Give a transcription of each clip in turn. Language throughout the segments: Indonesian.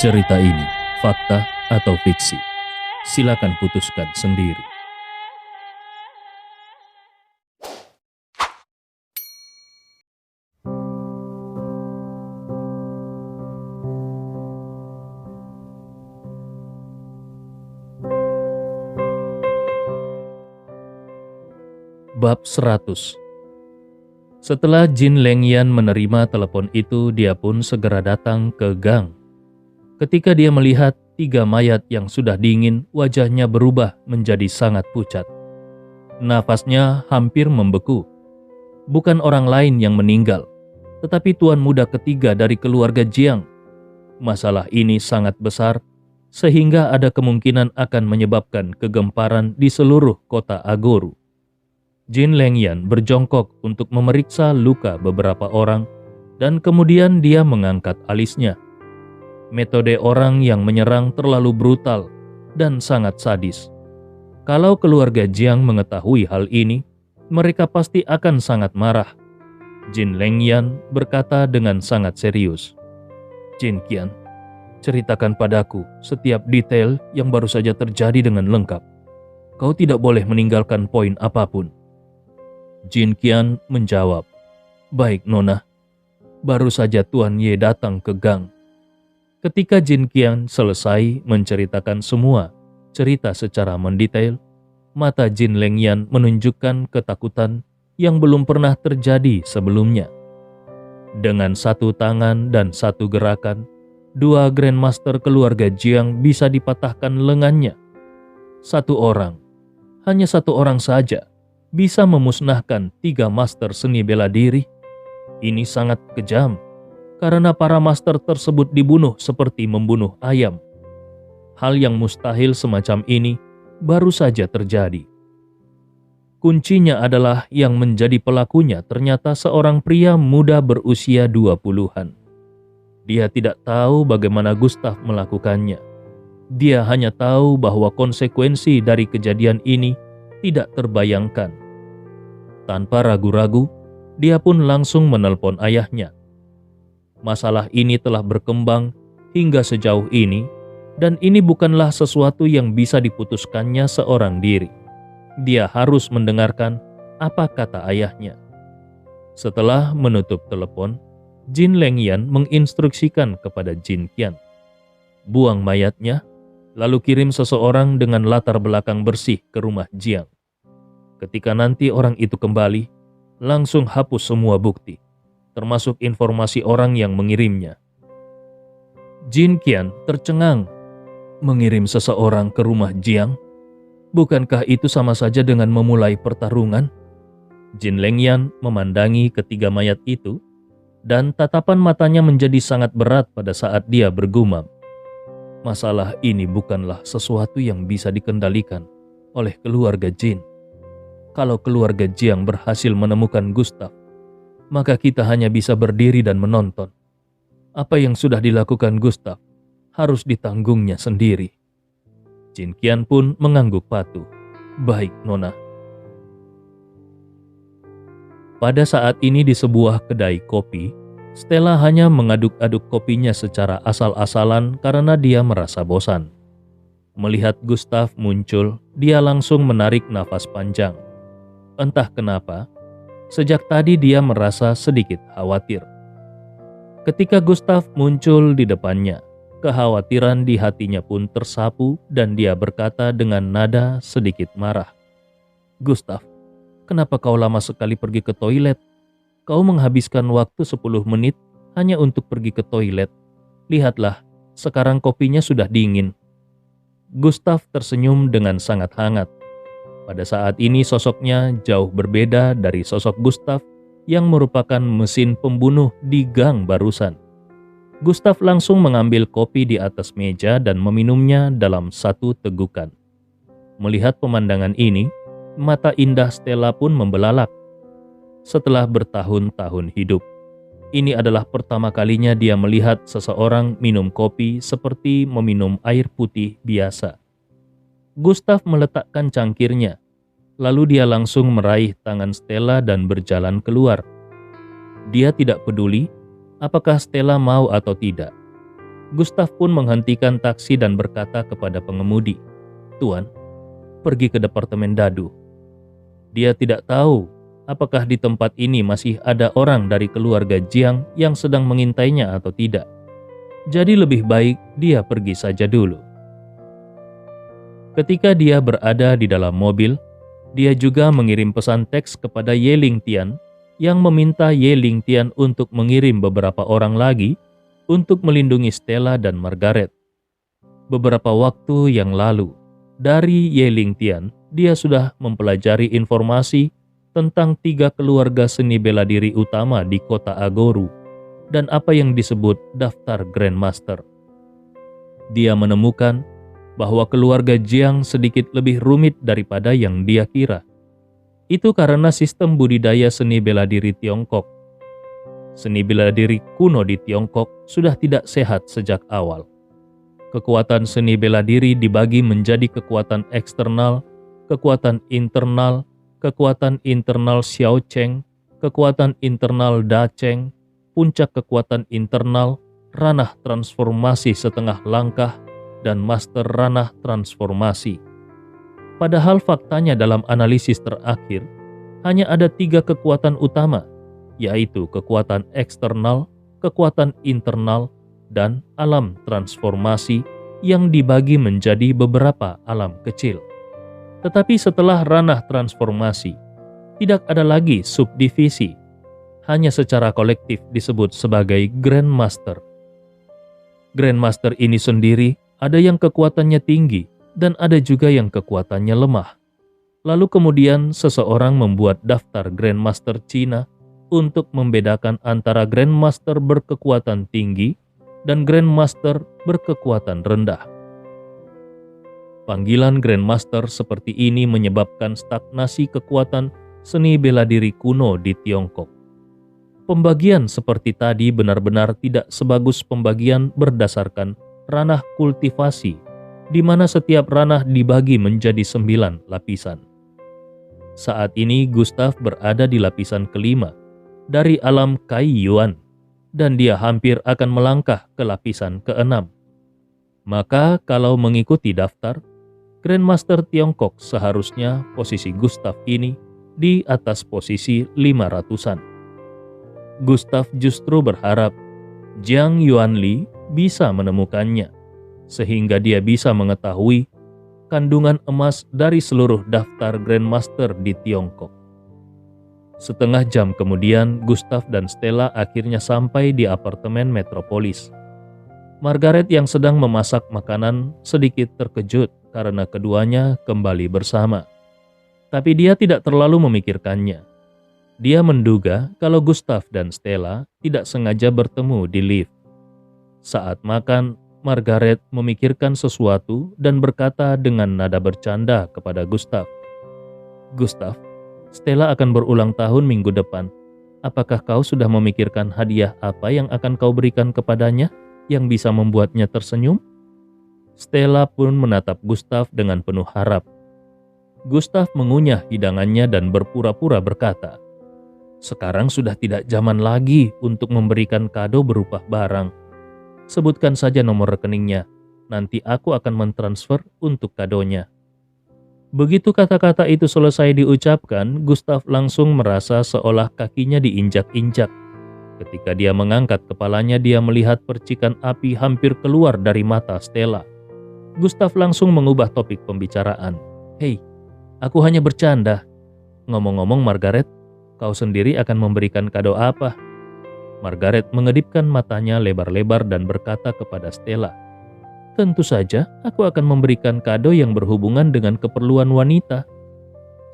Cerita ini fakta atau fiksi? Silakan putuskan sendiri. Bab 100. Setelah Jin Lengyan menerima telepon itu, dia pun segera datang ke gang. Ketika dia melihat 3 mayat yang sudah dingin, wajahnya berubah menjadi sangat pucat. Nafasnya hampir membeku. Bukan orang lain yang meninggal, tetapi tuan muda ketiga dari keluarga Jiang. Masalah ini sangat besar, sehingga ada kemungkinan akan menyebabkan kegemparan di seluruh kota Agoru. Jin Lengyan berjongkok untuk memeriksa luka beberapa orang, dan kemudian dia mengangkat alisnya. Metode orang yang menyerang terlalu brutal dan sangat sadis. Kalau keluarga Jiang mengetahui hal ini, mereka pasti akan sangat marah. Jin Lengyan berkata dengan sangat serius, "Jin Qian, ceritakan padaku setiap detail yang baru saja terjadi dengan lengkap. Kau tidak boleh meninggalkan poin apapun." Jin Qian menjawab, "Baik, Nona. Baru saja Tuan Ye datang ke gang." Ketika Jin Qian selesai menceritakan semua cerita secara mendetail, mata Jin Lengyan menunjukkan ketakutan yang belum pernah terjadi sebelumnya. Dengan satu tangan dan satu gerakan, 2 Grandmaster keluarga Jiang bisa dipatahkan lengannya. Satu orang, hanya satu orang saja, bisa memusnahkan 3 master seni bela diri. Ini sangat kejam, karena para master tersebut dibunuh seperti membunuh ayam. Hal yang mustahil semacam ini baru saja terjadi. Kuncinya adalah yang menjadi pelakunya ternyata seorang pria muda berusia 20-an. Dia tidak tahu bagaimana Gustav melakukannya. Dia hanya tahu bahwa konsekuensi dari kejadian ini tidak terbayangkan. Tanpa ragu-ragu, dia pun langsung menelpon ayahnya. Masalah ini telah berkembang hingga sejauh ini, dan ini bukanlah sesuatu yang bisa diputuskannya seorang diri. Dia harus mendengarkan apa kata ayahnya. Setelah menutup telepon, Jin Lengyan menginstruksikan kepada Jin Qian, "Buang mayatnya, lalu kirim seseorang dengan latar belakang bersih ke rumah Jiang. Ketika nanti orang itu kembali, langsung hapus semua bukti, termasuk informasi orang yang mengirimnya." Jin Qian tercengang. Mengirim seseorang ke rumah Jiang? Bukankah itu sama saja dengan memulai pertarungan? Jin Lengyan memandangi ketiga mayat itu, dan tatapan matanya menjadi sangat berat pada saat dia bergumam. Masalah ini bukanlah sesuatu yang bisa dikendalikan oleh keluarga Jin. Kalau keluarga Jiang berhasil menemukan Gustav, maka kita hanya bisa berdiri dan menonton. Apa yang sudah dilakukan Gustav harus ditanggungnya sendiri. Jin Qian pun mengangguk patuh. "Baik, Nona." Pada saat ini di sebuah kedai kopi, Stella hanya mengaduk-aduk kopinya secara asal-asalan karena dia merasa bosan. Melihat Gustav muncul, dia langsung menarik nafas panjang. Entah kenapa, sejak tadi dia merasa sedikit khawatir. Ketika Gustav muncul di depannya, kekhawatiran di hatinya pun tersapu dan dia berkata dengan nada sedikit marah, "Gustav, kenapa kau lama sekali pergi ke toilet? Kau menghabiskan waktu 10 menit hanya untuk pergi ke toilet. Lihatlah, sekarang kopinya sudah dingin." Gustav tersenyum dengan sangat hangat. Pada saat ini sosoknya jauh berbeda dari sosok Gustav yang merupakan mesin pembunuh di gang barusan. Gustav langsung mengambil kopi di atas meja dan meminumnya dalam satu tegukan. Melihat pemandangan ini, mata indah Stella pun membelalak. Setelah bertahun-tahun hidup, ini adalah pertama kalinya dia melihat seseorang minum kopi seperti meminum air putih biasa. Gustav meletakkan cangkirnya, lalu dia langsung meraih tangan Stella dan berjalan keluar. Dia tidak peduli apakah Stella mau atau tidak. Gustav pun menghentikan taksi dan berkata kepada pengemudi, "Tuan, pergi ke departemen dadu." Dia tidak tahu apakah di tempat ini masih ada orang dari keluarga Jiang yang sedang mengintainya atau tidak. Jadi lebih baik dia pergi saja dulu. Ketika dia berada di dalam mobil, dia juga mengirim pesan teks kepada Ye Lingtian yang meminta Ye Lingtian untuk mengirim beberapa orang lagi untuk melindungi Stella dan Margaret. Beberapa waktu yang lalu, dari Ye Lingtian, dia sudah mempelajari informasi tentang 3 keluarga seni bela diri utama di kota Agoru dan apa yang disebut daftar Grandmaster. Dia menemukan bahwa keluarga Jiang sedikit lebih rumit daripada yang dia kira. Itu karena sistem budidaya seni bela diri Tiongkok. Seni bela diri kuno di Tiongkok sudah tidak sehat sejak awal. Kekuatan seni bela diri dibagi menjadi kekuatan eksternal, kekuatan internal Xiao Cheng, kekuatan internal Da Cheng, puncak kekuatan internal, ranah transformasi setengah langkah, dan master ranah transformasi. Padahal faktanya dalam analisis terakhir, hanya ada 3 kekuatan utama, yaitu kekuatan eksternal, kekuatan internal, dan alam transformasi yang dibagi menjadi beberapa alam kecil. Tetapi setelah ranah transformasi, tidak ada lagi subdivisi, hanya secara kolektif disebut sebagai Grandmaster. Grandmaster ini sendiri ada yang kekuatannya tinggi dan ada juga yang kekuatannya lemah. Lalu kemudian seseorang membuat daftar Grandmaster Cina untuk membedakan antara Grandmaster berkekuatan tinggi dan Grandmaster berkekuatan rendah. Panggilan Grandmaster seperti ini menyebabkan stagnasi kekuatan seni bela diri kuno di Tiongkok. Pembagian seperti tadi benar-benar tidak sebagus pembagian berdasarkan ranah kultivasi, di mana setiap ranah dibagi menjadi 9 lapisan. Saat ini Gustav berada di lapisan kelima dari alam Kai Yuan, dan dia hampir akan melangkah ke lapisan ke-6. Maka kalau mengikuti daftar, Grandmaster Tiongkok seharusnya posisi Gustav ini di atas posisi 500-an. Gustav justru berharap Jiang Yuanli bisa menemukannya, sehingga dia bisa mengetahui kandungan emas dari seluruh daftar Grandmaster di Tiongkok. Setengah jam kemudian, Gustav dan Stella akhirnya sampai di apartemen metropolis. Margaret yang sedang memasak makanan sedikit terkejut karena keduanya kembali bersama. Tapi dia tidak terlalu memikirkannya. Dia menduga kalau Gustav dan Stella tidak sengaja bertemu di lift. Saat makan, Margaret memikirkan sesuatu dan berkata dengan nada bercanda kepada Gustav, "Gustav, Stella akan berulang tahun minggu depan. Apakah kau sudah memikirkan hadiah apa yang akan kau berikan kepadanya yang bisa membuatnya tersenyum?" Stella pun menatap Gustav dengan penuh harap. Gustav mengunyah hidangannya dan berpura-pura berkata, "Sekarang sudah tidak zaman lagi untuk memberikan kado berupa barang. Sebutkan saja nomor rekeningnya, nanti aku akan mentransfer untuk kadonya." Begitu kata-kata itu selesai diucapkan, Gustav langsung merasa seolah kakinya diinjak-injak. Ketika dia mengangkat kepalanya, dia melihat percikan api hampir keluar dari mata Stella. Gustav langsung mengubah topik pembicaraan. "Hei, aku hanya bercanda. Ngomong-ngomong Margaret, kau sendiri akan memberikan kado apa?" Margaret mengedipkan matanya lebar-lebar dan berkata kepada Stella, "Tentu saja aku akan memberikan kado yang berhubungan dengan keperluan wanita."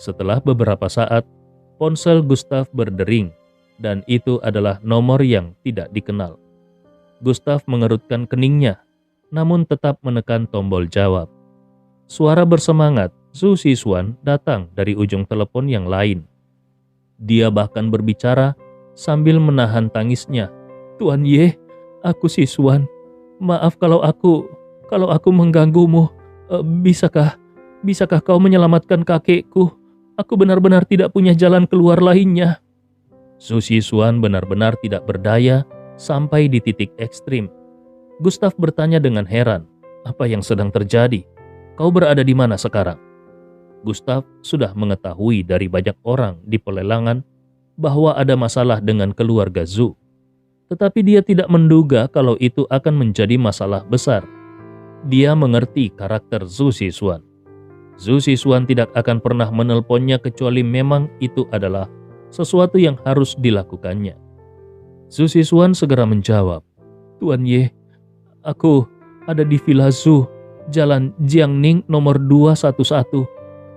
Setelah beberapa saat, ponsel Gustav berdering, dan itu adalah nomor yang tidak dikenal. Gustav mengerutkan keningnya, namun tetap menekan tombol jawab. Suara bersemangat Zhu Siswan datang dari ujung telepon yang lain. Dia bahkan berbicara sambil menahan tangisnya. "Tuan Ye, aku Siswan. Maaf kalau aku mengganggumu. Bisakah kau menyelamatkan kakekku? Aku benar-benar tidak punya jalan keluar lainnya." Zhu Siswan benar-benar tidak berdaya sampai di titik ekstrim. Gustav bertanya dengan heran, "Apa yang sedang terjadi? Kau berada di mana sekarang?" Gustav sudah mengetahui dari banyak orang di pelelangan bahwa ada masalah dengan keluarga Zhu. Tetapi dia tidak menduga kalau itu akan menjadi masalah besar. Dia mengerti karakter Zhu Zixuan. Zhu Zixuan tidak akan pernah menelponnya kecuali memang itu adalah sesuatu yang harus dilakukannya. Zhu Zixuan segera menjawab, "Tuan Ye, aku ada di Villa Zhu, Jalan Jiangning nomor 211.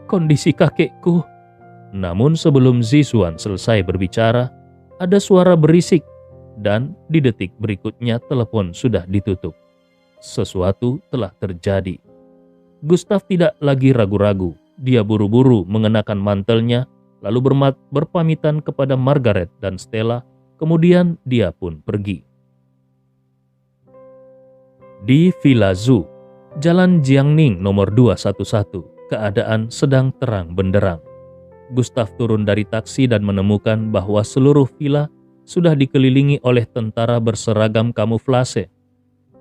Kondisi kakekku." Namun sebelum Zixuan selesai berbicara, ada suara berisik dan di detik berikutnya telepon sudah ditutup. Sesuatu telah terjadi. Gustav tidak lagi ragu-ragu. Dia buru-buru mengenakan mantelnya, lalu berpamitan kepada Margaret dan Stella, kemudian dia pun pergi. Di Villa Zhu, Jalan Jiangning nomor 211, keadaan sedang terang benderang. Gustav turun dari taksi dan menemukan bahwa seluruh villa sudah dikelilingi oleh tentara berseragam kamuflase.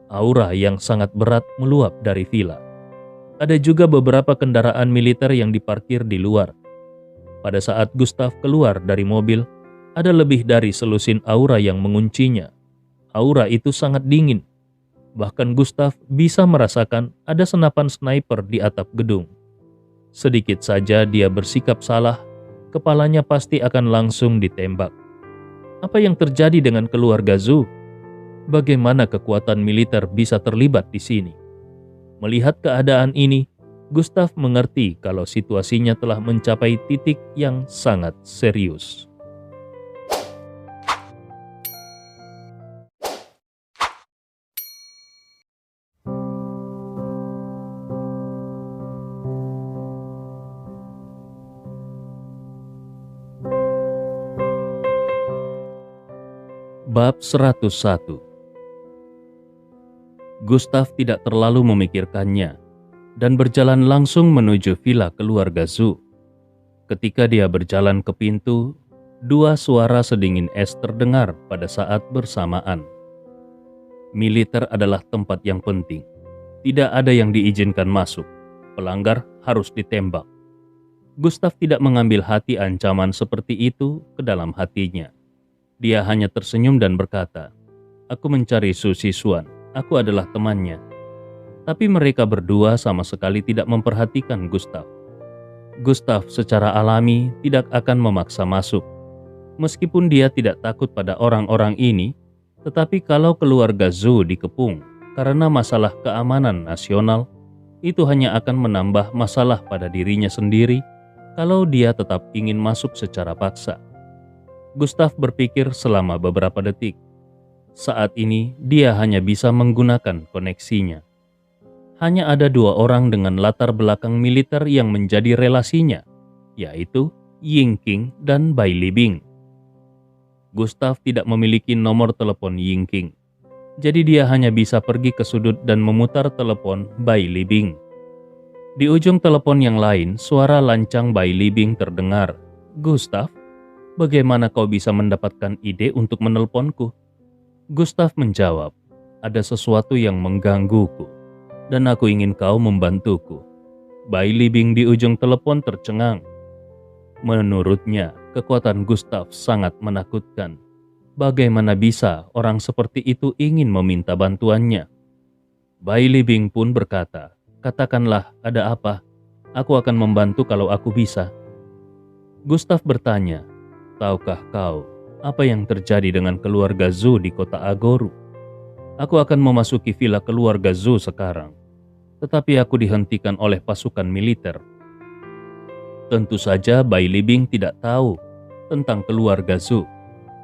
Aura yang sangat berat meluap dari villa. Ada juga beberapa kendaraan militer yang diparkir di luar. Pada saat Gustav keluar dari mobil, ada lebih dari selusin aura yang menguncinya. Aura itu sangat dingin. Bahkan Gustav bisa merasakan ada senapan sniper di atap gedung. Sedikit saja dia bersikap salah, kepalanya pasti akan langsung ditembak. Apa yang terjadi dengan keluarga Zhu? Bagaimana kekuatan militer bisa terlibat di sini? Melihat keadaan ini, Gustav mengerti kalau situasinya telah mencapai titik yang sangat serius. Bab 101. Gustav tidak terlalu memikirkannya dan berjalan langsung menuju villa keluarga Zhu. Ketika dia berjalan ke pintu, dua suara sedingin es terdengar pada saat bersamaan. Militer adalah tempat yang penting. Tidak ada yang diizinkan masuk. Pelanggar harus ditembak. Gustav tidak mengambil hati ancaman seperti itu ke dalam hatinya. Dia hanya tersenyum dan berkata, "Aku mencari Zhu Zixuan. Aku adalah temannya." Tapi mereka berdua sama sekali tidak memperhatikan Gustav. Gustav secara alami tidak akan memaksa masuk. Meskipun dia tidak takut pada orang-orang ini, tetapi kalau keluarga Zhu dikepung karena masalah keamanan nasional, itu hanya akan menambah masalah pada dirinya sendiri kalau dia tetap ingin masuk secara paksa. Gustav berpikir selama beberapa detik. Saat ini dia hanya bisa menggunakan koneksinya. Hanya ada dua orang dengan latar belakang militer yang menjadi relasinya, yaitu Ying Qing dan Bai Libing. Gustav tidak memiliki nomor telepon Ying Qing, jadi dia hanya bisa pergi ke sudut dan memutar telepon Bai Libing. Di ujung telepon yang lain, suara lancang Bai Libing terdengar. "Gustav, bagaimana kau bisa mendapatkan ide untuk menelponku?" Gustav menjawab, "Ada sesuatu yang menggangguku, dan aku ingin kau membantuku." Bai Libing di ujung telepon tercengang. Menurutnya, kekuatan Gustav sangat menakutkan. Bagaimana bisa orang seperti itu ingin meminta bantuannya? Bai Libing pun berkata, "Katakanlah, ada apa? Aku akan membantu kalau aku bisa." Gustav bertanya, "Tahukah kau apa yang terjadi dengan keluarga Zhu di kota Agoru? Aku akan memasuki villa keluarga Zhu sekarang, tetapi aku dihentikan oleh pasukan militer." Tentu saja Bai Libing tidak tahu tentang keluarga Zhu,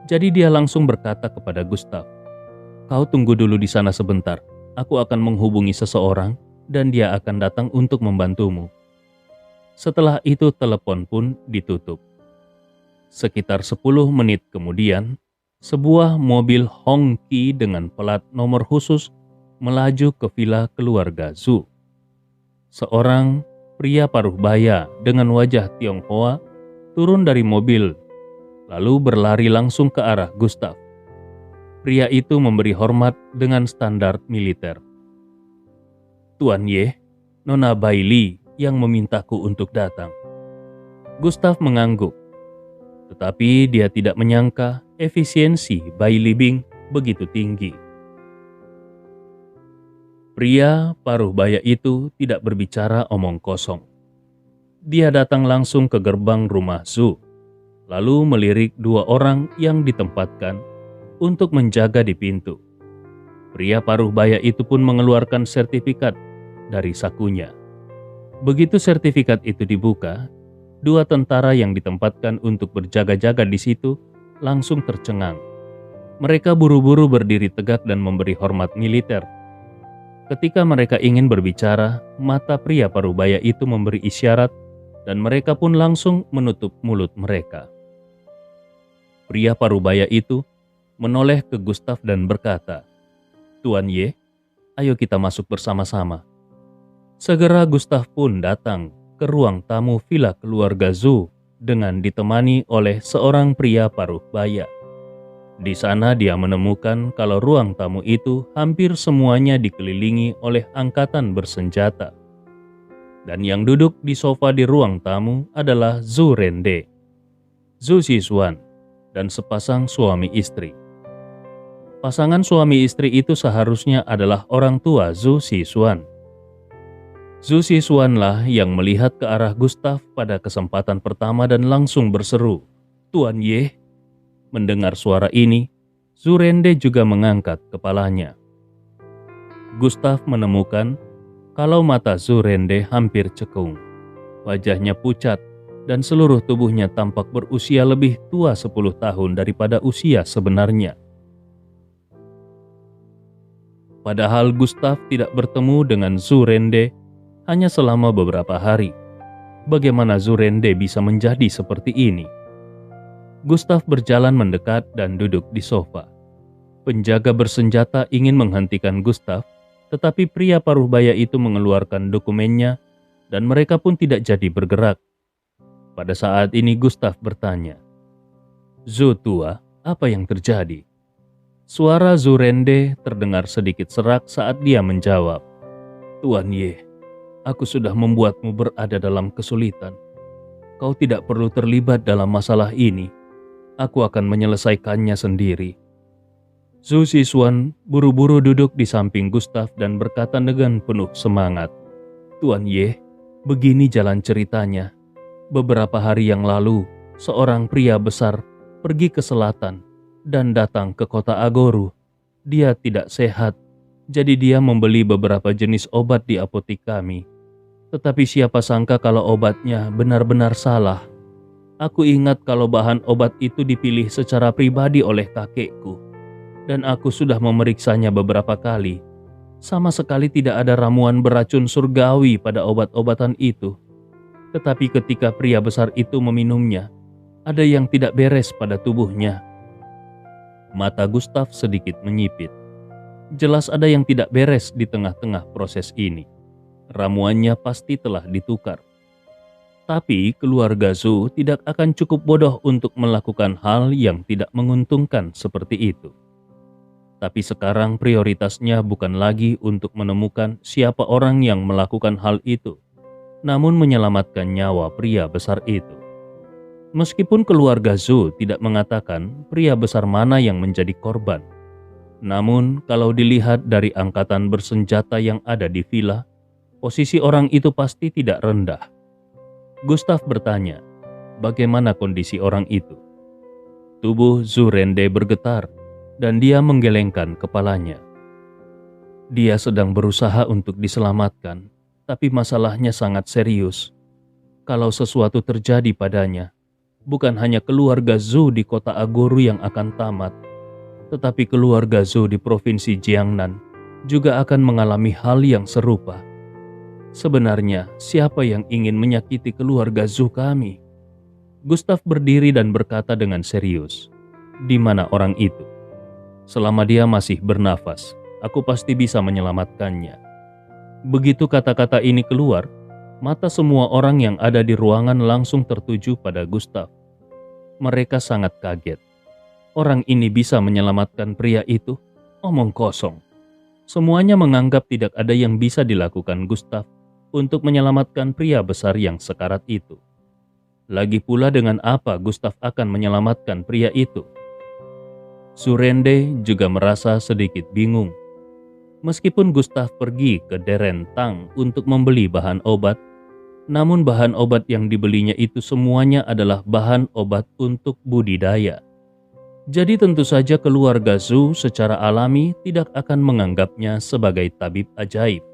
jadi dia langsung berkata kepada Gustav, "Kau tunggu dulu di sana sebentar, aku akan menghubungi seseorang dan dia akan datang untuk membantumu." Setelah itu telepon pun ditutup. Sekitar 10 menit kemudian, sebuah mobil Hongqi dengan plat nomor khusus melaju ke villa keluarga Zhu. Seorang pria paruh baya dengan wajah Tionghoa turun dari mobil, lalu berlari langsung ke arah Gustav. Pria itu memberi hormat dengan standar militer. "Tuan Ye, Nona Bailey yang memintaku untuk datang." Gustav mengangguk, tetapi dia tidak menyangka efisiensi Bailey Bing begitu tinggi. Pria paruh baya itu tidak berbicara omong kosong. Dia datang langsung ke gerbang rumah Zhu, lalu melirik dua orang yang ditempatkan untuk menjaga di pintu. Pria paruh baya itu pun mengeluarkan sertifikat dari sakunya. Begitu sertifikat itu dibuka, dua tentara yang ditempatkan untuk berjaga-jaga di situ langsung tercengang. Mereka buru-buru berdiri tegak dan memberi hormat militer. Ketika mereka ingin berbicara, mata pria parubaya itu memberi isyarat dan mereka pun langsung menutup mulut mereka. Pria parubaya itu menoleh ke Gustav dan berkata, "Tuan Ye, ayo kita masuk bersama-sama." Segera Gustav pun datang ke ruang tamu villa keluarga Zhu dengan ditemani oleh seorang pria paruh baya. Di sana dia menemukan kalau ruang tamu itu hampir semuanya dikelilingi oleh angkatan bersenjata. Dan yang duduk di sofa di ruang tamu adalah Zhu Rende, Zhu Xishuan, dan sepasang suami istri. Pasangan suami istri itu seharusnya adalah orang tua Zhu Xishuan. Zhu Xishuanlah yang melihat ke arah Gustav pada kesempatan pertama dan langsung berseru, "Tuan Ye." Mendengar suara ini, Zhu Rende juga mengangkat kepalanya. Gustav menemukan kalau mata Zhu Rende hampir cekung. Wajahnya pucat dan seluruh tubuhnya tampak berusia lebih tua 10 tahun daripada usia sebenarnya. Padahal Gustav tidak bertemu dengan Zhu Rende hanya selama beberapa hari. Bagaimana Zhu Rende bisa menjadi seperti ini? Gustav berjalan mendekat dan duduk di sofa. Penjaga bersenjata ingin menghentikan Gustav, tetapi pria paruh baya itu mengeluarkan dokumennya dan mereka pun tidak jadi bergerak. Pada saat ini Gustav bertanya, "Zhu tua, apa yang terjadi?" Suara Zhu Rende terdengar sedikit serak saat dia menjawab, "Tuan Ye, aku sudah membuatmu berada dalam kesulitan. Kau tidak perlu terlibat dalam masalah ini. Aku akan menyelesaikannya sendiri." Zhu Xishuan buru-buru duduk di samping Gustav dan berkata dengan penuh semangat, "Tuan Ye, begini jalan ceritanya. Beberapa hari yang lalu, seorang pria besar pergi ke selatan dan datang ke kota Agoru. Dia tidak sehat, jadi dia membeli beberapa jenis obat di apotik kami. Tetapi siapa sangka kalau obatnya benar-benar salah. Aku ingat kalau bahan obat itu dipilih secara pribadi oleh kakekku, dan aku sudah memeriksanya beberapa kali. Sama sekali tidak ada ramuan beracun surgawi pada obat-obatan itu. Tetapi ketika pria besar itu meminumnya, ada yang tidak beres pada tubuhnya." Mata Gustav sedikit menyipit. Jelas ada yang tidak beres di tengah-tengah proses ini. Ramuannya pasti telah ditukar. Tapi keluarga Zhu tidak akan cukup bodoh untuk melakukan hal yang tidak menguntungkan seperti itu. Tapi sekarang prioritasnya bukan lagi untuk menemukan siapa orang yang melakukan hal itu, namun menyelamatkan nyawa pria besar itu. Meskipun keluarga Zhu tidak mengatakan pria besar mana yang menjadi korban, namun kalau dilihat dari angkatan bersenjata yang ada di villa, posisi orang itu pasti tidak rendah. Gustav bertanya, bagaimana kondisi orang itu? Tubuh Zhu Rende bergetar dan dia menggelengkan kepalanya. Dia sedang berusaha untuk diselamatkan, tapi masalahnya sangat serius. Kalau sesuatu terjadi padanya, bukan hanya keluarga Zhu di kota Agoru yang akan tamat, tetapi keluarga Zhu di provinsi Jiangnan juga akan mengalami hal yang serupa. Sebenarnya, siapa yang ingin menyakiti keluarga Zhu kami? Gustav berdiri dan berkata dengan serius, "Di mana orang itu? Selama dia masih bernafas, aku pasti bisa menyelamatkannya." Begitu kata-kata ini keluar, mata semua orang yang ada di ruangan langsung tertuju pada Gustav. Mereka sangat kaget. orang ini bisa menyelamatkan pria itu? Omong kosong. Semuanya menganggap tidak ada yang bisa dilakukan Gustav untuk menyelamatkan pria besar yang sekarat itu. Lagi pula dengan apa Gustav akan menyelamatkan pria itu? Surende juga merasa sedikit bingung. Meskipun Gustav pergi ke Derentang untuk membeli bahan obat, namun bahan obat yang dibelinya itu semuanya adalah bahan obat untuk budidaya. Jadi tentu saja keluarga Zhu secara alami tidak akan menganggapnya sebagai tabib ajaib.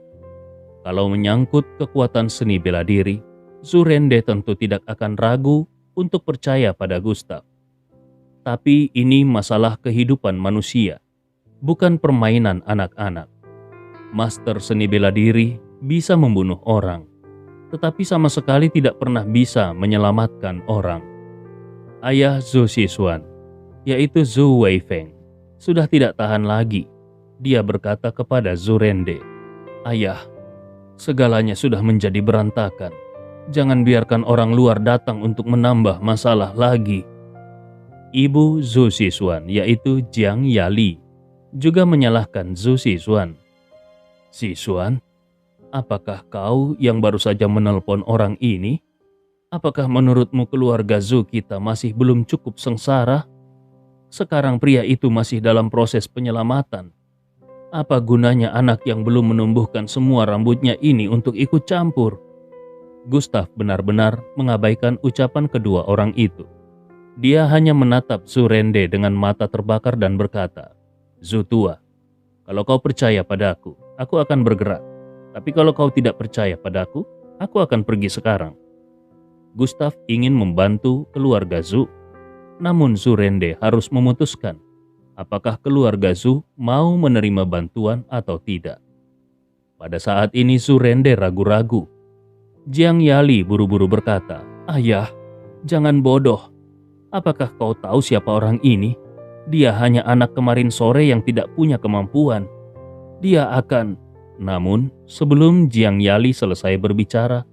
Kalau menyangkut kekuatan seni bela diri, Surende tentu tidak akan ragu untuk percaya pada Gustav. Tapi ini masalah kehidupan manusia, bukan permainan anak-anak. Master seni bela diri bisa membunuh orang, tetapi sama sekali tidak pernah bisa menyelamatkan orang. Ayah Zhu Xishuan, yaitu Zhu Weifeng, sudah tidak tahan lagi. Dia berkata kepada Surende, "Ayah, segalanya sudah menjadi berantakan. Jangan biarkan orang luar datang untuk menambah masalah lagi." Ibu Zhu Xishuan, yaitu Jiang Yali, juga menyalahkan Zhu Xishuan. "Xishuan, apakah kau yang baru saja menelpon orang ini? Apakah menurutmu keluarga Zhu kita masih belum cukup sengsara? Sekarang pria itu masih dalam proses penyelamatan. Apa gunanya anak yang belum menumbuhkan semua rambutnya ini untuk ikut campur?" Gustav benar-benar mengabaikan ucapan kedua orang itu. Dia hanya menatap Surende dengan mata terbakar dan berkata, "Zhu tua, kalau kau percaya padaku, aku akan bergerak. Tapi kalau kau tidak percaya padaku, aku akan pergi sekarang." Gustav ingin membantu keluarga Zhu, namun Surende harus memutuskan apakah keluarga Zhu mau menerima bantuan atau tidak. Pada saat ini Surende ragu-ragu. Jiang Yali buru-buru berkata, "Ayah, jangan bodoh. Apakah kau tahu siapa orang ini? Dia hanya anak kemarin sore yang tidak punya kemampuan. Dia akan..." Namun, sebelum Jiang Yali selesai berbicara,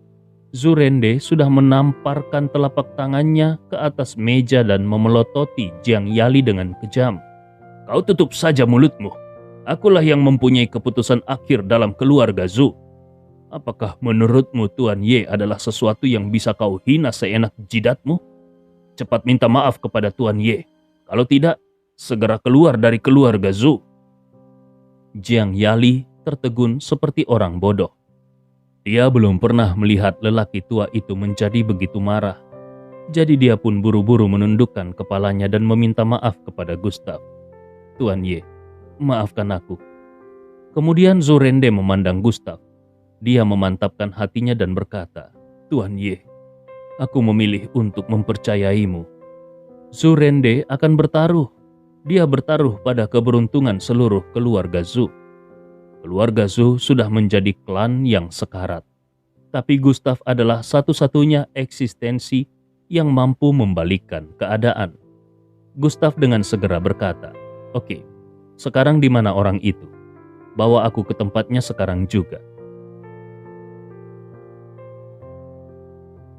Surende sudah menamparkan telapak tangannya ke atas meja dan memelototi Jiang Yali dengan kejam. "Kau tutup saja mulutmu. Akulah yang mempunyai keputusan akhir dalam keluarga Zhu. Apakah menurutmu Tuan Ye adalah sesuatu yang bisa kau hina seenak jidatmu? Cepat minta maaf kepada Tuan Ye. Kalau tidak, segera keluar dari keluarga Zhu." Jiang Yali tertegun seperti orang bodoh. Dia belum pernah melihat lelaki tua itu menjadi begitu marah. Jadi dia pun buru-buru menundukkan kepalanya dan meminta maaf kepada Gustav. "Tuan Ye, maafkan aku." Kemudian Surende memandang Gustav. Dia memantapkan hatinya dan berkata, "Tuan Ye, aku memilih untuk mempercayaimu." Surende akan bertaruh. Dia bertaruh pada keberuntungan seluruh keluarga Zhu. Keluarga Zhu sudah menjadi klan yang sekarat. Tapi Gustav adalah satu-satunya eksistensi yang mampu membalikkan keadaan. Gustav dengan segera berkata, "Oke, sekarang di mana orang itu? Bawa aku ke tempatnya sekarang juga."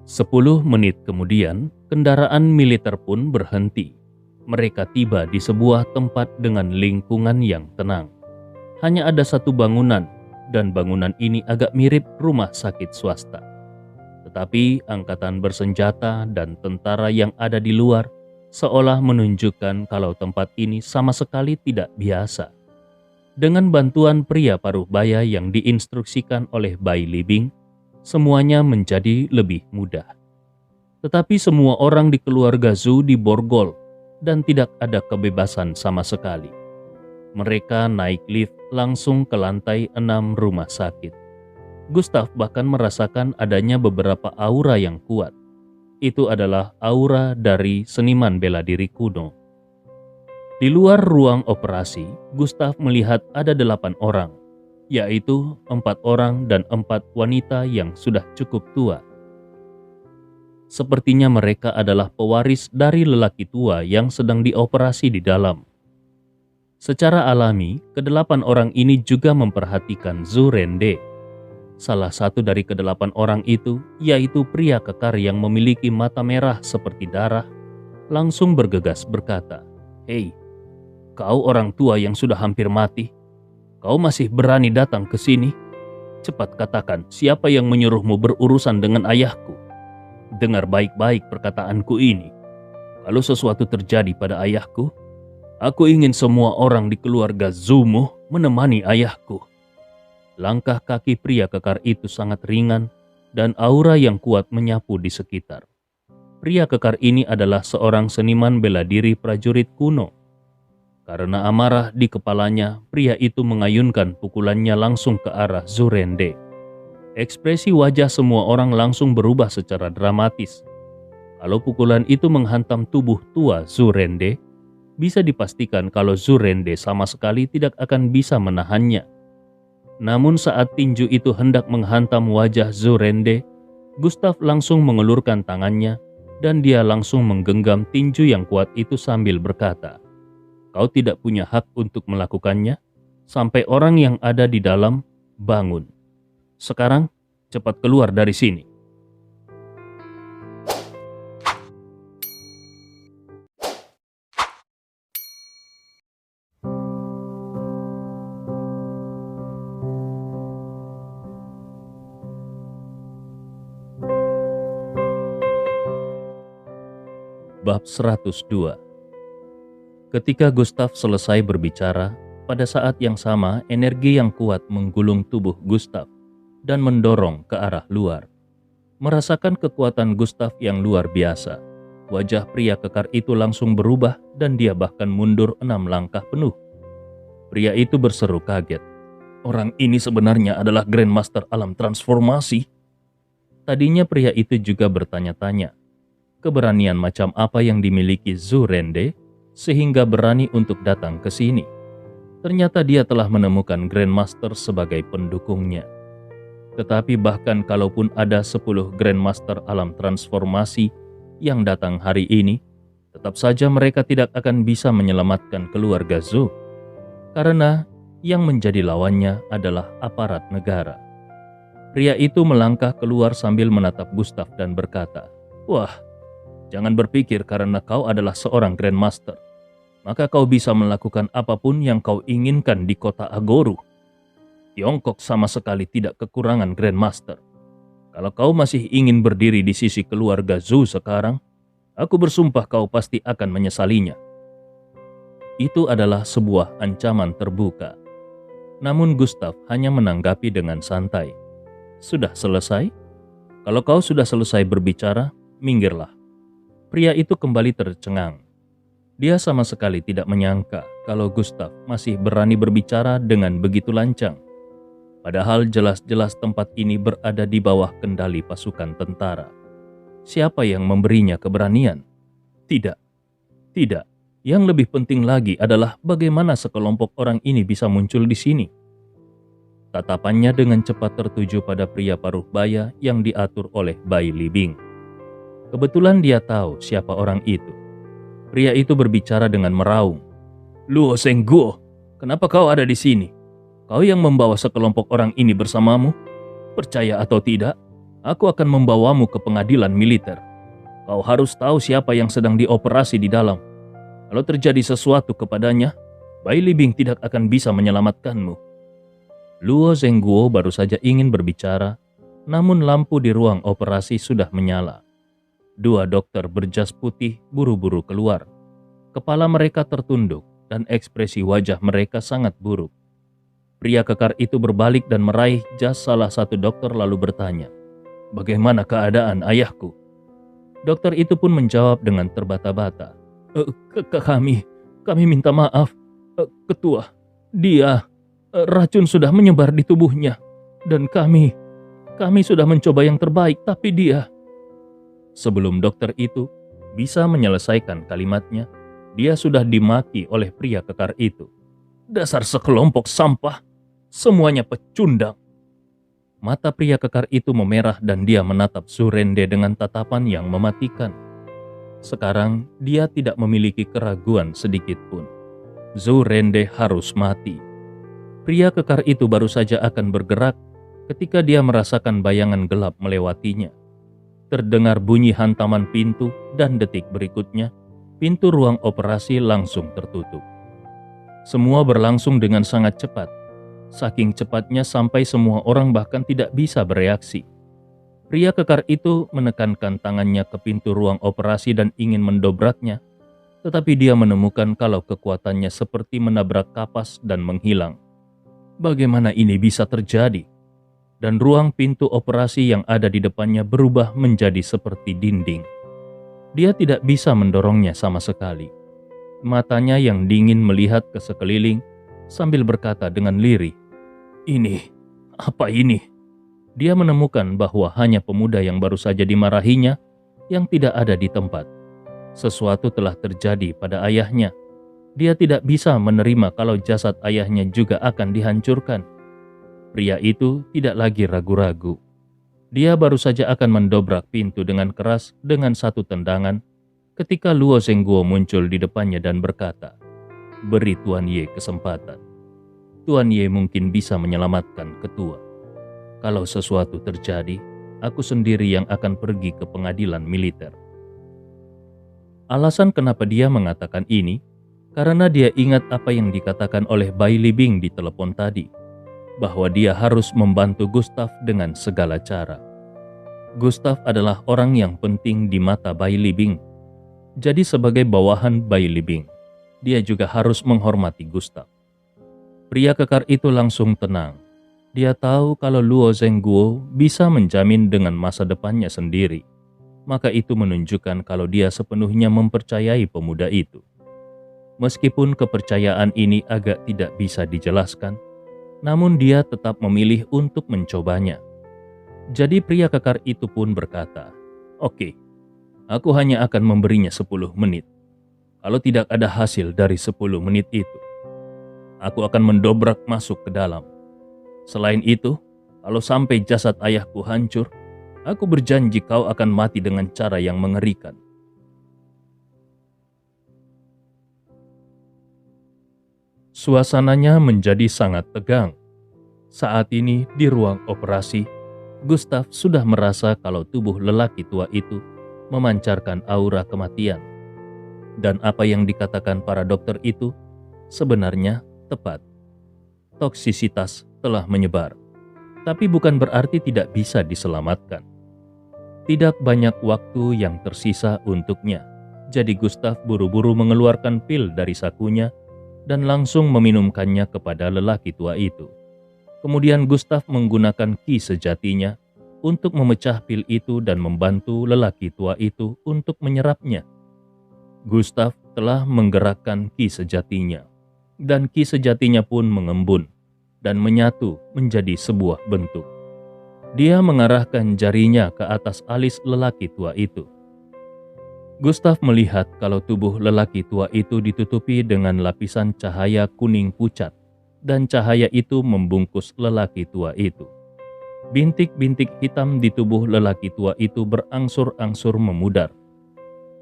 10 menit kemudian, kendaraan militer pun berhenti. Mereka tiba di sebuah tempat dengan lingkungan yang tenang. Hanya ada satu bangunan, dan bangunan ini agak mirip rumah sakit swasta. Tetapi angkatan bersenjata dan tentara yang ada di luar seolah menunjukkan kalau tempat ini sama sekali tidak biasa. Dengan bantuan pria paruh baya yang diinstruksikan oleh Bai Libing, semuanya menjadi lebih mudah. Tetapi semua orang di keluarga Zhu diborgol dan tidak ada kebebasan sama sekali. Mereka naik lift langsung ke lantai 6 rumah sakit. Gustav bahkan merasakan adanya beberapa aura yang kuat. Itu adalah aura dari seniman bela diri kuno. Di luar ruang operasi, Gustav melihat ada 8 orang, yaitu 4 orang dan 4 wanita yang sudah cukup tua. Sepertinya mereka adalah pewaris dari lelaki tua yang sedang dioperasi di dalam. Secara alami, ke-8 orang ini juga memperhatikan Surende. Salah satu dari ke-8 orang itu, yaitu pria kekar yang memiliki mata merah seperti darah, langsung bergegas berkata, Hei, kau orang tua yang sudah hampir mati. Kau masih berani datang ke sini? Cepat katakan, siapa yang menyuruhmu berurusan dengan ayahku? Dengar baik-baik perkataanku ini. Kalau sesuatu terjadi pada ayahku, aku ingin semua orang di keluarga Zumu menemani ayahku. Langkah kaki pria kekar itu sangat ringan dan aura yang kuat menyapu di sekitar. Pria kekar ini adalah seorang seniman bela diri prajurit kuno. Karena amarah di kepalanya, pria itu mengayunkan pukulannya langsung ke arah Zurende. Ekspresi wajah semua orang langsung berubah secara dramatis. Kalau pukulan itu menghantam tubuh tua Zurende, bisa dipastikan kalau Zurende sama sekali tidak akan bisa menahannya. Namun saat tinju itu hendak menghantam wajah Zurende, Gustav langsung mengelurkan tangannya dan dia langsung menggenggam tinju yang kuat itu sambil berkata, "Kau tidak punya hak untuk melakukannya sampai orang yang ada di dalam bangun. Sekarang cepat keluar dari sini." Bab 102. Ketika Gustav selesai berbicara, pada saat yang sama energi yang kuat menggulung tubuh Gustav dan mendorong ke arah luar. Merasakan kekuatan Gustav yang luar biasa, wajah pria kekar itu langsung berubah dan dia bahkan mundur 6 langkah penuh. Pria itu berseru kaget. Orang ini sebenarnya adalah Grandmaster Alam Transformasi. Tadinya pria itu juga bertanya-tanya, keberanian macam apa yang dimiliki Zurende sehingga berani untuk datang ke sini. Ternyata dia telah menemukan Grandmaster sebagai pendukungnya. Tetapi bahkan kalaupun ada 10 Grandmaster Alam Transformasi yang datang hari ini, tetap saja mereka tidak akan bisa menyelamatkan keluarga Zu. Karena yang menjadi lawannya adalah aparat negara. Pria itu melangkah keluar sambil menatap Gustav dan berkata, "Wah, jangan berpikir karena kau adalah seorang Grandmaster, maka kau bisa melakukan apapun yang kau inginkan di kota Agoru. Tiongkok sama sekali tidak kekurangan Grandmaster. Kalau kau masih ingin berdiri di sisi keluarga Zhu sekarang, aku bersumpah kau pasti akan menyesalinya." Itu adalah sebuah ancaman terbuka. Namun Gustav hanya menanggapi dengan santai. "Sudah selesai? Kalau kau sudah selesai berbicara, minggirlah." Pria itu kembali tercengang. Dia sama sekali tidak menyangka kalau Gustav masih berani berbicara dengan begitu lancang. Padahal jelas-jelas tempat ini berada di bawah kendali pasukan tentara. Siapa yang memberinya keberanian? Tidak. Yang lebih penting lagi adalah bagaimana sekelompok orang ini bisa muncul di sini. Tatapannya dengan cepat tertuju pada pria paruh baya yang diatur oleh Bai Libing. Kebetulan dia tahu siapa orang itu. Pria itu berbicara dengan meraung. "Luo Zhengguo, kenapa kau ada di sini? Kau yang membawa sekelompok orang ini bersamamu? Percaya atau tidak, aku akan membawamu ke pengadilan militer. Kau harus tahu siapa yang sedang dioperasi di dalam. Kalau terjadi sesuatu kepadanya, Bai Libing tidak akan bisa menyelamatkanmu." Luo Zhengguo baru saja ingin berbicara, namun lampu di ruang operasi sudah menyala. 2 dokter berjas putih buru-buru keluar. Kepala mereka tertunduk dan ekspresi wajah mereka sangat buruk. Pria kekar itu berbalik dan meraih jas salah satu dokter lalu bertanya, "Bagaimana keadaan ayahku?" Dokter itu pun menjawab dengan terbata-bata, Kami minta maaf, Ketua. Racun sudah menyebar di tubuhnya dan kami sudah mencoba yang terbaik, tapi dia..." Sebelum dokter itu bisa menyelesaikan kalimatnya, dia sudah dimaki oleh pria kekar itu. "Dasar sekelompok sampah, semuanya pecundang." Mata pria kekar itu memerah dan dia menatap Zurende dengan tatapan yang mematikan. Sekarang dia tidak memiliki keraguan sedikit pun. Zurende harus mati. Pria kekar itu baru saja akan bergerak ketika dia merasakan bayangan gelap melewatinya. Terdengar bunyi hantaman pintu dan detik berikutnya, pintu ruang operasi langsung tertutup. Semua berlangsung dengan sangat cepat, saking cepatnya sampai semua orang bahkan tidak bisa bereaksi. Pria kekar itu menekankan tangannya ke pintu ruang operasi dan ingin mendobraknya, tetapi dia menemukan kalau kekuatannya seperti menabrak kapas dan menghilang. Bagaimana ini bisa terjadi? Dan ruang pintu operasi yang ada di depannya berubah menjadi seperti dinding. Dia tidak bisa mendorongnya sama sekali. Matanya yang dingin melihat ke sekeliling sambil berkata dengan lirih, "Ini, apa ini?" Dia menemukan bahwa hanya pemuda yang baru saja dimarahinya yang tidak ada di tempat. Sesuatu telah terjadi pada ayahnya. Dia tidak bisa menerima kalau jasad ayahnya juga akan dihancurkan. Pria itu tidak lagi ragu-ragu. Dia baru saja akan mendobrak pintu dengan keras dengan satu tendangan ketika Luo Zhengguo muncul di depannya dan berkata, "Beri Tuan Ye kesempatan. Tuan Ye mungkin bisa menyelamatkan ketua. Kalau sesuatu terjadi, aku sendiri yang akan pergi ke pengadilan militer." Alasan kenapa dia mengatakan ini, karena dia ingat apa yang dikatakan oleh Bai Libing di telepon tadi, bahwa dia harus membantu Gustav dengan segala cara. Gustav adalah orang yang penting di mata Bai Libing. Jadi sebagai bawahan Bai Libing, dia juga harus menghormati Gustav. Pria kekar itu langsung tenang. Dia tahu kalau Luo Zhengguo bisa menjamin dengan masa depannya sendiri. Maka itu menunjukkan kalau dia sepenuhnya mempercayai pemuda itu. Meskipun kepercayaan ini agak tidak bisa dijelaskan, namun dia tetap memilih untuk mencobanya. Jadi pria kekar itu pun berkata, "Oke, aku hanya akan memberinya 10 menit. Kalau tidak ada hasil dari 10 menit itu, aku akan mendobrak masuk ke dalam. Selain itu, kalau sampai jasad ayahku hancur, aku berjanji kau akan mati dengan cara yang mengerikan." Suasananya menjadi sangat tegang. Saat ini di ruang operasi, Gustav sudah merasa kalau tubuh lelaki tua itu memancarkan aura kematian. Dan apa yang dikatakan para dokter itu sebenarnya tepat. Toksisitas telah menyebar, tapi bukan berarti tidak bisa diselamatkan. Tidak banyak waktu yang tersisa untuknya, jadi Gustav buru-buru mengeluarkan pil dari sakunya dan langsung meminumkannya kepada lelaki tua itu. Kemudian Gustav menggunakan ki sejatinya untuk memecah pil itu dan membantu lelaki tua itu untuk menyerapnya. Gustav telah menggerakkan ki sejatinya, dan ki sejatinya pun mengembun dan menyatu menjadi sebuah bentuk. Dia mengarahkan jarinya ke atas alis lelaki tua itu. Gustav melihat kalau tubuh lelaki tua itu ditutupi dengan lapisan cahaya kuning pucat, dan cahaya itu membungkus lelaki tua itu. Bintik-bintik hitam di tubuh lelaki tua itu berangsur-angsur memudar.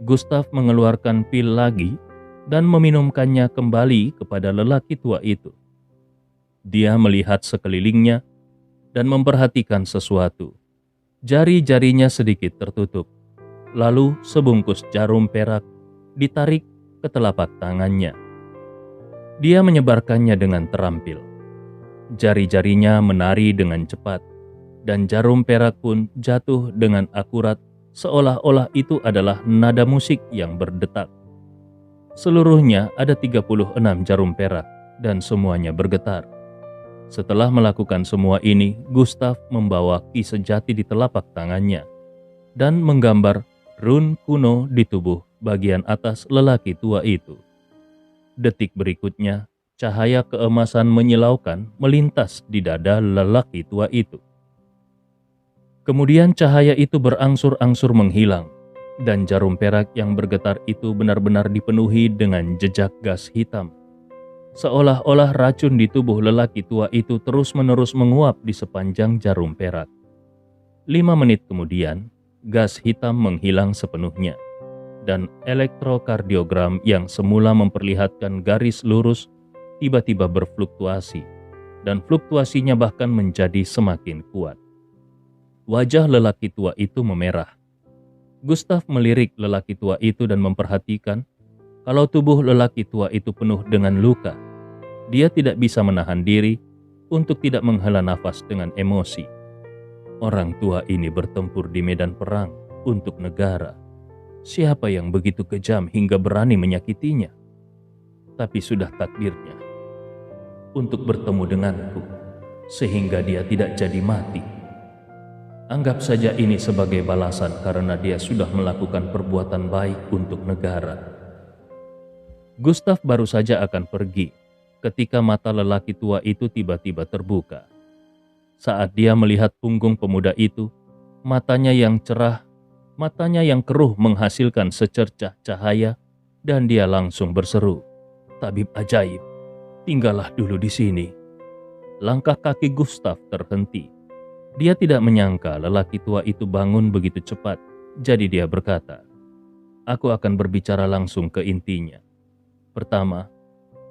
Gustav mengeluarkan pil lagi dan meminumkannya kembali kepada lelaki tua itu. Dia melihat sekelilingnya dan memperhatikan sesuatu. Jari-jarinya sedikit tertutup. Lalu sebungkus jarum perak ditarik ke telapak tangannya. Dia menyebarkannya dengan terampil. Jari-jarinya menari dengan cepat, dan jarum perak pun jatuh dengan akurat seolah-olah itu adalah nada musik yang berdetak. Seluruhnya ada 36 jarum perak dan semuanya bergetar. Setelah melakukan semua ini, Gustav membawa ki sejati di telapak tangannya dan menggambar run kuno di tubuh bagian atas lelaki tua itu. Detik berikutnya, cahaya keemasan menyilaukan melintas di dada lelaki tua itu. Kemudian cahaya itu berangsur-angsur menghilang, dan jarum perak yang bergetar itu benar-benar dipenuhi dengan jejak gas hitam. Seolah-olah racun di tubuh lelaki tua itu terus-menerus menguap di sepanjang jarum perak. 5 menit kemudian, gas hitam menghilang sepenuhnya, dan elektrokardiogram yang semula memperlihatkan garis lurus tiba-tiba berfluktuasi, dan fluktuasinya bahkan menjadi semakin kuat. Wajah lelaki tua itu memerah. Gustav melirik lelaki tua itu dan memperhatikan Kalau tubuh lelaki tua itu penuh dengan luka, dia tidak bisa menahan diri untuk tidak menghela nafas dengan emosi. Orang tua ini bertempur di medan perang untuk negara. Siapa yang begitu kejam hingga berani menyakitinya? Tapi sudah takdirnya untuk bertemu denganku, sehingga dia tidak jadi mati. Anggap saja ini sebagai balasan karena dia sudah melakukan perbuatan baik untuk negara. Gustav baru saja akan pergi ketika mata lelaki tua itu tiba-tiba terbuka. Saat dia melihat punggung pemuda itu, matanya yang cerah, matanya yang keruh menghasilkan secercah cahaya, dan dia langsung berseru, "Tabib ajaib, tinggallah dulu di sini." Langkah kaki Gustav terhenti. Dia tidak menyangka lelaki tua itu bangun begitu cepat, jadi dia berkata, "Aku akan berbicara langsung ke intinya. Pertama,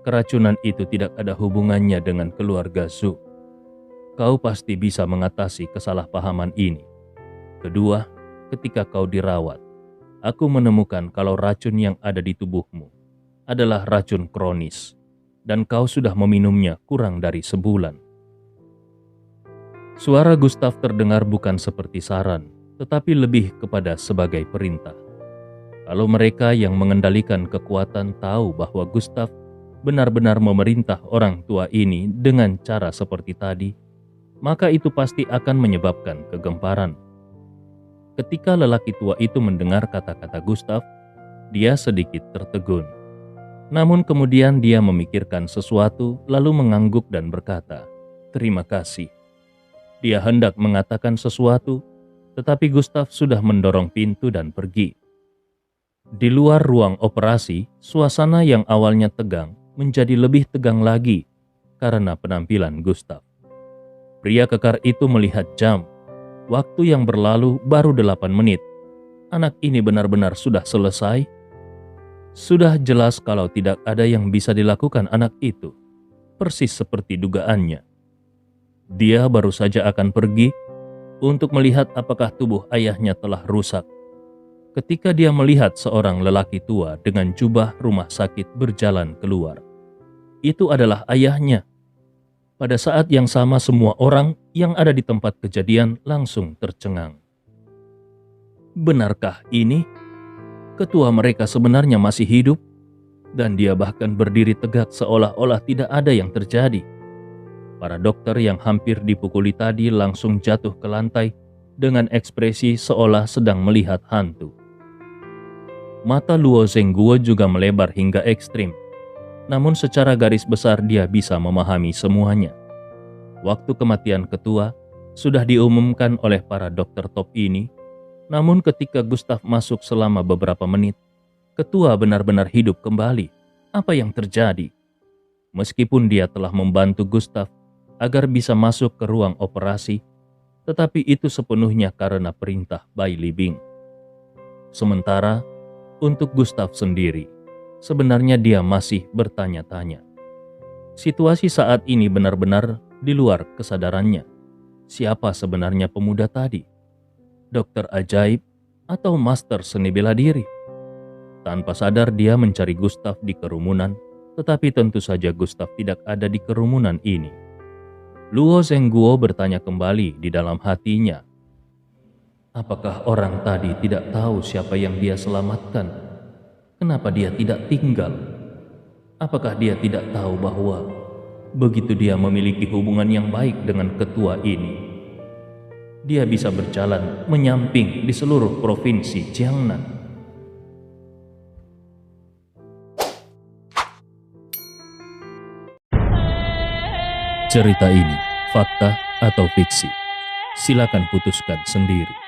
keracunan itu tidak ada hubungannya dengan keluarga Zug. Kau pasti bisa mengatasi kesalahpahaman ini. Kedua, ketika kau dirawat, aku menemukan kalau racun yang ada di tubuhmu adalah racun kronis, dan kau sudah meminumnya kurang dari sebulan." Suara Gustav terdengar bukan seperti saran, tetapi lebih kepada sebagai perintah. Kalau mereka yang mengendalikan kekuatan tahu bahwa Gustav benar-benar memerintah orang tua ini dengan cara seperti tadi, maka itu pasti akan menyebabkan kegemparan. Ketika lelaki tua itu mendengar kata-kata Gustav, dia sedikit tertegun. Namun kemudian dia memikirkan sesuatu lalu mengangguk dan berkata, "Terima kasih." Dia hendak mengatakan sesuatu, tetapi Gustav sudah mendorong pintu dan pergi. Di luar ruang operasi, suasana yang awalnya tegang menjadi lebih tegang lagi karena penampilan Gustav. Pria kekar itu melihat jam. Waktu yang berlalu baru 8 menit. Anak ini benar-benar sudah selesai? Sudah jelas kalau tidak ada yang bisa dilakukan anak itu. Persis seperti dugaannya. Dia baru saja akan pergi untuk melihat apakah tubuh ayahnya telah rusak. Ketika dia melihat seorang lelaki tua dengan jubah rumah sakit berjalan keluar. Itu adalah ayahnya. Pada saat yang sama semua orang yang ada di tempat kejadian langsung tercengang. Benarkah ini? Ketua mereka sebenarnya masih hidup? Dan dia bahkan berdiri tegak seolah-olah tidak ada yang terjadi. Para dokter yang hampir dipukuli tadi langsung jatuh ke lantai dengan ekspresi seolah sedang melihat hantu. Mata Luo Zhengguo juga melebar hingga ekstrim, namun secara garis besar dia bisa memahami semuanya. Waktu kematian ketua sudah diumumkan oleh para dokter top ini, namun ketika Gustav masuk selama beberapa menit, ketua benar-benar hidup kembali. Apa yang terjadi? Meskipun dia telah membantu Gustav agar bisa masuk ke ruang operasi, tetapi itu sepenuhnya karena perintah Bai Libing. Sementara, untuk Gustav sendiri, sebenarnya dia masih bertanya-tanya. Situasi saat ini benar-benar di luar kesadarannya. Siapa sebenarnya pemuda tadi? Dokter ajaib atau master seni bela diri? Tanpa sadar dia mencari Gustav di kerumunan, tetapi tentu saja Gustav tidak ada di kerumunan ini. Luo Zhengguo bertanya kembali di dalam hatinya. Apakah orang tadi tidak tahu siapa yang dia selamatkan? Kenapa dia tidak tinggal? Apakah dia tidak tahu bahwa begitu dia memiliki hubungan yang baik dengan ketua ini, dia bisa berjalan menyamping di seluruh provinsi Jiangnan? Cerita ini fakta atau fiksi? Silakan putuskan sendiri.